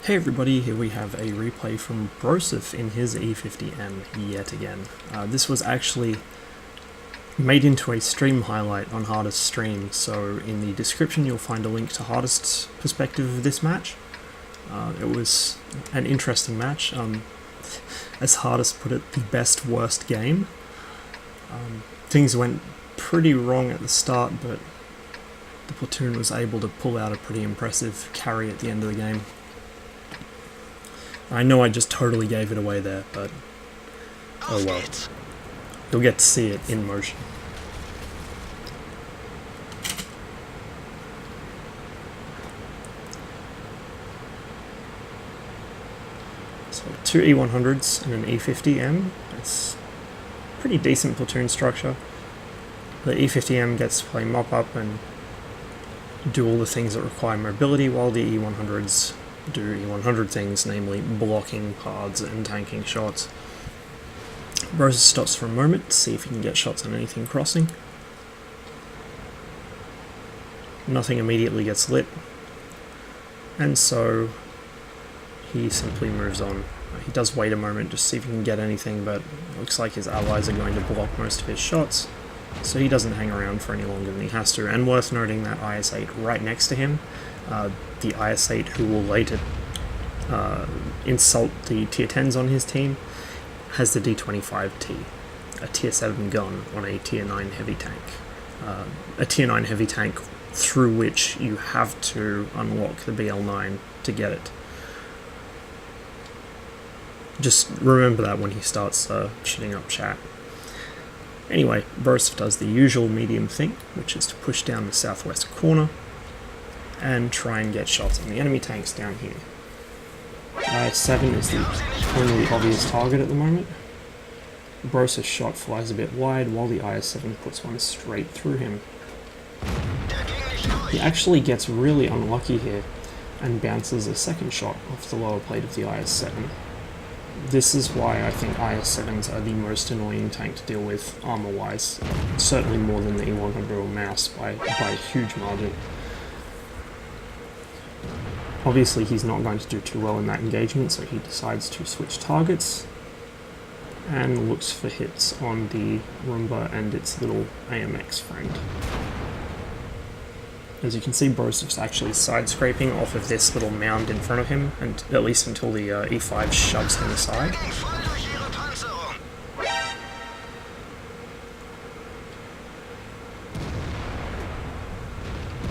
Hey everybody, here we have a replay from Brosef in his E50M yet again. This was actually made into a stream highlight on Hardest's stream, so in the description you'll find a link to Hardest's perspective of this match. It was an interesting match, as Hardest put it, the best worst game. Things went pretty wrong at the start, but the platoon was able to pull out a pretty impressive carry at the end of the game. I know I just totally gave it away there, but oh well. You'll get to see it in motion. So 2 E100s and an E50M. It's pretty decent platoon structure. The E50M gets to play mop-up and do all the things that require mobility, while the E100s do E100 things, namely blocking paths and tanking shots. Brosef stops for a moment to see if he can get shots on anything crossing. Nothing immediately gets lit, and so he simply moves on. He does wait a moment just to see if he can get anything, but it looks like his allies are going to block most of his shots, so he doesn't hang around for any longer than he has to. And worth noting that IS-8 right next to him, the IS-8 who will later insult the tier 10s on his team, has the D25T, a tier 7 gun on a tier 9 heavy tank. A tier 9 heavy tank through which you have to unlock the BL9 to get it. Just remember that when he starts shitting up chat. Anyway, Brosef does the usual medium thing, which is to push down the southwest corner and try and get shots on the enemy tanks down here. IS-7 is the only obvious target at the moment. Brosef's shot flies a bit wide, while the IS-7 puts one straight through him. He actually gets really unlucky here and bounces a second shot off the lower plate of the IS-7. This is why I think IS-7s are the most annoying tank to deal with armor-wise, certainly more than the E100 or Mouse by a huge margin. Obviously he's not going to do too well in that engagement, so he decides to switch targets and looks for hits on the Roomba and its little AMX friend. As you can see, Brosef's actually side-scraping off of this little mound in front of him, and at least until the E5 shoves him aside.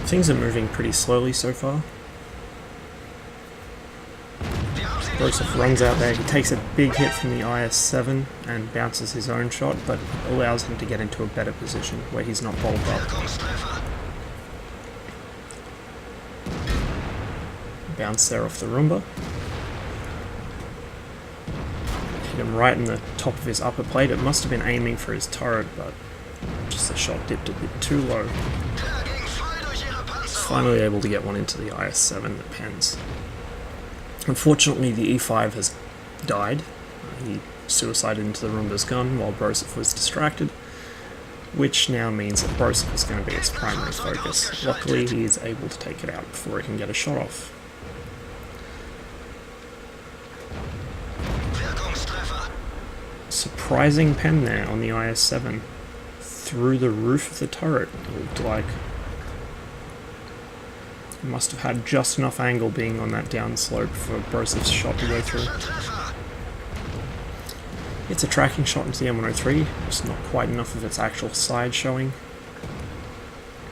Things are moving pretty slowly so far. Brosef runs out there, he takes a big hit from the IS-7 and bounces his own shot, but allows him to get into a better position where he's not bowled up. Bounce there off the Roomba. Hit him right in the top of his upper plate. It must have been aiming for his turret, but just the shot dipped a bit too low. Finally able to get one into the IS-7 that pens. Unfortunately, the E5 has died. He suicided into the Roomba's gun while Brosef was distracted, which now means that Brosef is going to be its primary focus. Luckily, he is able to take it out before he can get a shot off. Surprising pen there on the IS-7 through the roof of the turret, it looked like. He must have had just enough angle being on that downslope for Brosef's shot to go through. It's a tracking shot into the M103, just not quite enough of its actual side showing.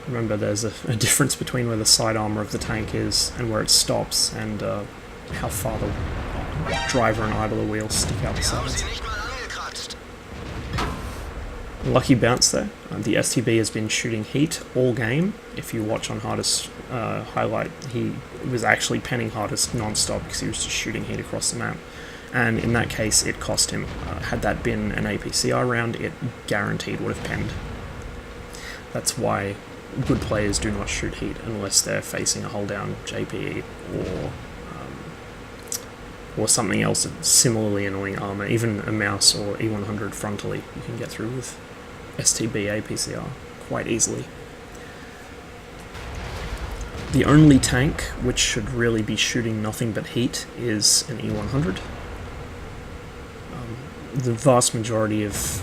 Remember, there's a difference between where the side armor of the tank is and where it stops, and how far the driver and idler wheels stick out the sides. Lucky bounce there. The STB has been shooting heat all game. If you watch on Hardest's highlight, he was actually penning Hardest non-stop because he was just shooting heat across the map. And in that case, it cost him. Had that been an APCR round, it guaranteed would have penned. That's why good players do not shoot heat unless they're facing a hull-down JPE or something else of similarly annoying armor. Even a Mouse or E100 frontally you can get through with STB APCR quite easily. The only tank which should really be shooting nothing but heat is an E100. The vast majority of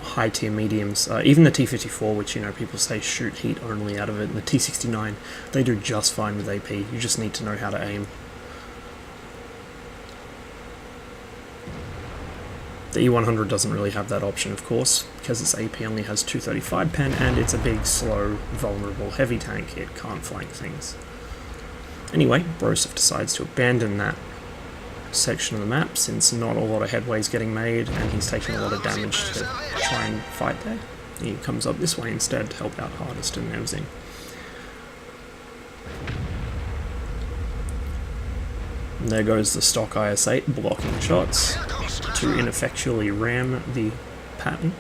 high tier mediums, even the T54, which people say shoot heat only out of it, and the T69, they do just fine with AP. You just need to know how to aim. The E100 doesn't really have that option, of course, because its AP only has 235 pen, and it's a big, slow, vulnerable, heavy tank. It can't flank things. Anyway, Brosef decides to abandon that section of the map, since not a lot of headway is getting made, and he's taking a lot of damage to try and fight there. He comes up this way instead to help out Hardest and Nevzing. And there goes the stock IS-8 blocking shots to ineffectually ram the pattern.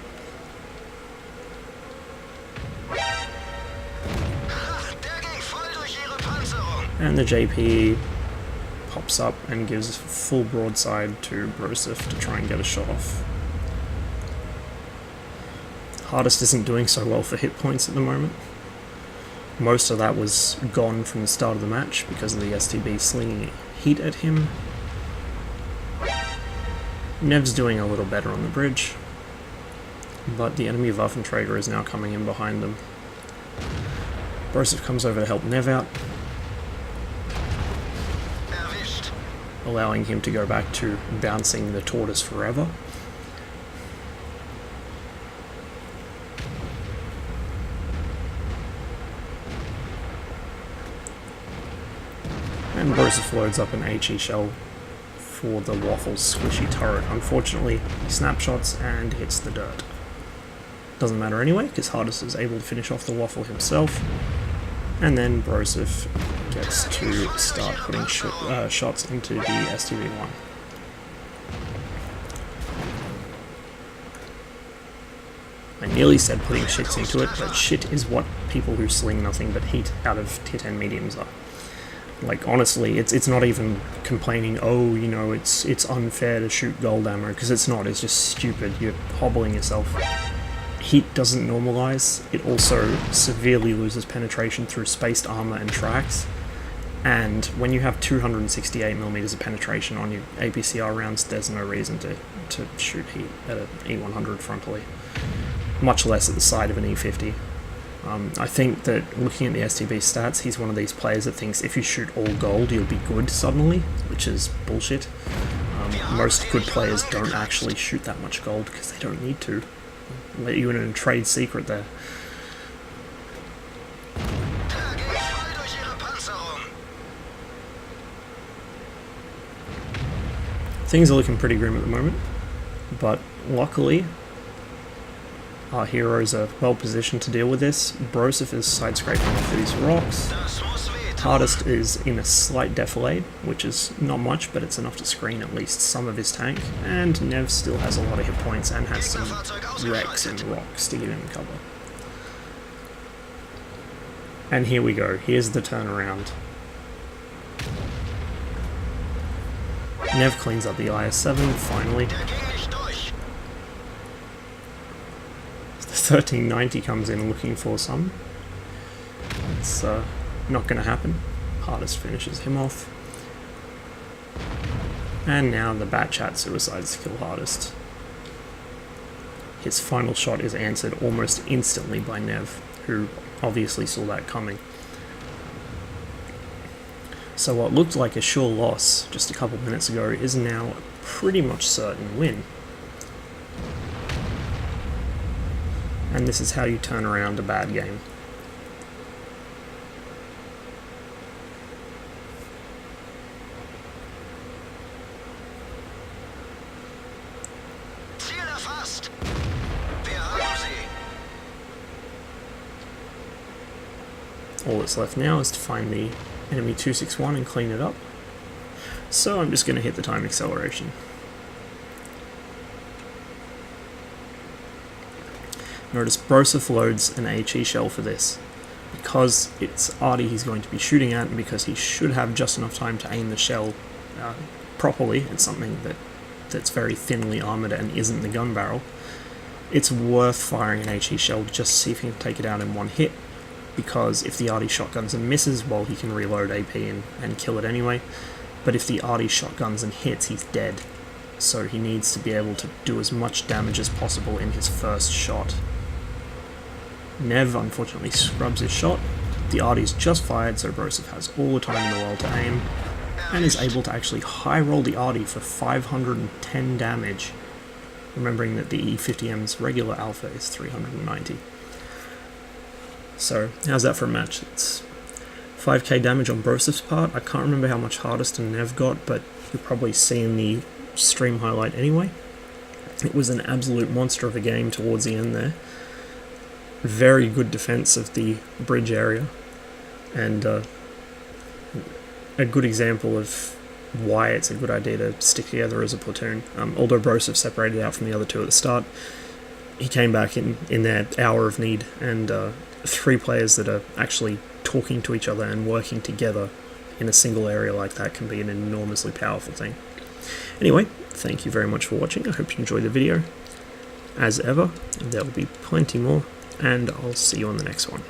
And the JP pops up and gives full broadside to Brosef to try and get a shot off. Hardest isn't doing so well for hit points at the moment. Most of that was gone from the start of the match because of the STB slinging heat at him. Nev's doing a little better on the bridge, but the enemy Waffenträger is now coming in behind them. Brosef comes over to help Nev out, allowing him to go back to bouncing the tortoise forever. And Brosef loads up an HE shell for the Waffle's squishy turret. Unfortunately, he snapshots and hits the dirt. Doesn't matter anyway, because Hardest is able to finish off the Waffle himself. And then Brosef gets to start putting shots into the STB-1. I nearly said putting shits into it, but shit is what people who sling nothing but heat out of tier 10 mediums are. Like, honestly, it's not even complaining, oh, it's unfair to shoot gold ammo, because it's not, it's just stupid, you're hobbling yourself. Heat doesn't normalize, it also severely loses penetration through spaced armor and tracks, and when you have 268mm of penetration on your APCR rounds, there's no reason to shoot heat at an E100 frontally, much less at the side of an E50. I think that looking at the STB stats, he's one of these players that thinks if you shoot all gold, you'll be good suddenly, which is bullshit. Most good players don't actually shoot that much gold because they don't need to. Let you in a trade secret there. Things are looking pretty grim at the moment, but luckily our heroes are well positioned to deal with this. Brosef is side-scraping off these rocks. Hardest is in a slight defilade, which is not much, but it's enough to screen at least some of his tank. And Nev still has a lot of hit points and has some wrecks and rocks to give him cover. And here we go. Here's the turnaround. Nev cleans up the IS-7, finally. 1390 comes in looking for some. It's not going to happen. Hardest finishes him off. And now the Bat Chat suicides to kill Hardest. His final shot is answered almost instantly by Nev, who obviously saw that coming. So what looked like a sure loss just a couple minutes ago is now a pretty much certain win. And this is how you turn around a bad game. All that's left now is to find the enemy 261 and clean it up. So I'm just going to hit the time acceleration. Notice Brosef loads an HE shell for this. Because it's Artie he's going to be shooting at, and because he should have just enough time to aim the shell properly, it's something that's very thinly armoured and isn't the gun barrel, it's worth firing an HE shell just to see if you can take it out in one hit. because if the arty shotguns and misses, well, he can reload AP and kill it anyway. But if the arty shotguns and hits, he's dead. So he needs to be able to do as much damage as possible in his first shot. Nev unfortunately scrubs his shot. The arty's just fired, so Brosef has all the time in the world to aim, and is able to actually high roll the arty for 510 damage, remembering that the E50M's regular alpha is 390. So, how's that for a match? It's 5k damage on Brosef's part. I can't remember how much Hardest and Nev got, but you'll probably see in the stream highlight anyway. It was an absolute monster of a game towards the end there. Very good defense of the bridge area, and a good example of why it's a good idea to stick together as a platoon. Although Brosef separated out from the other two at the start, he came back in their hour of need, and 3 players that are actually talking to each other and working together in a single area like that can be an enormously powerful thing. Anyway, thank you very much for watching. I hope you enjoyed the video. As ever, there will be plenty more, and I'll see you on the next one.